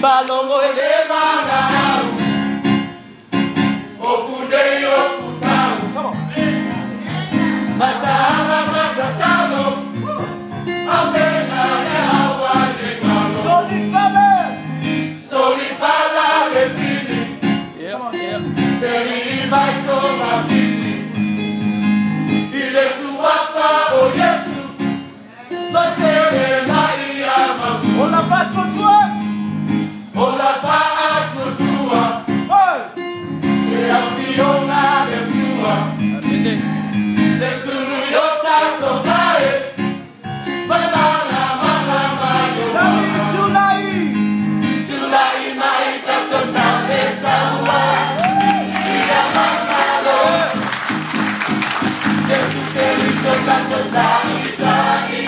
Balongo elevanga ofunde ofutao. Come on. Matala matasano apena hawa negalo. Solipala le fili. Come on, yeah. Deri vaito mafiti. Ile suwafa o Yesu. Lotere maia mafu. Ola fatwa tua. Ola fatwa tua. E a fiona le tua. Le suru yota tobae. Banana malama yo. Tulai mai tato tale tawa. Ia mamalo. Yesu teri so tato tai tai.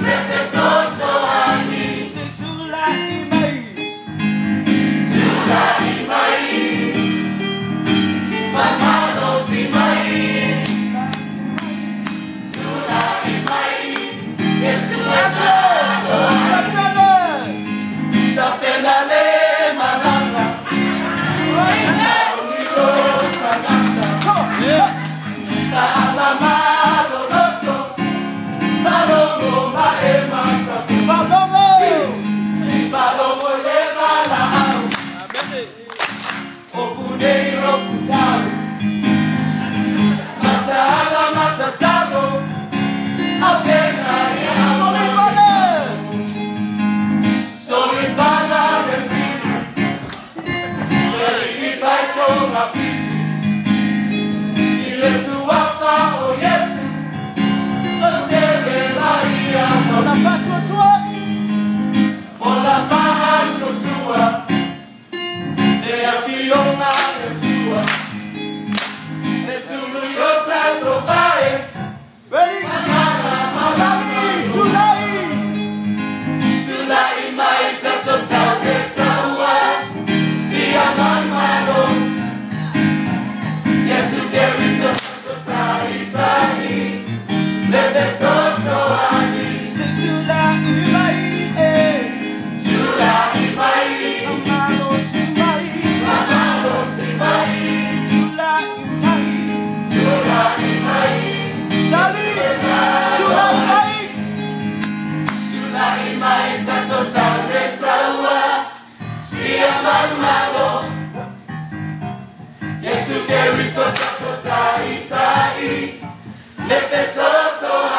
Lete so so ani. Tulai mai. Famano si mai. Tulai mai. Yesu amalo. Sapendale malanga. Uniro sagata. Tahamamalo loto. Balongo maema sato. Balongo le malao. Ofuneiro futao. Matala matatalo. Apena ya Solibala le fili. Leli vaito la fiti. Yesu wapa o Yesu. Osele maria Ola fatwa tua. Ola fatwa tua. E a fiona le tua. Le sulu yota tobae. Ready? Tulai mai tato tale tawa. Ia mamalo. Yesu deri so tato tai tai. Lete so so ani. Tulai mai. Mamalo si mai. Tulai mai. Tulai mai tato tale tawa. Ia mamalo. Yesu deri so tato tai tai. Lete so so ani.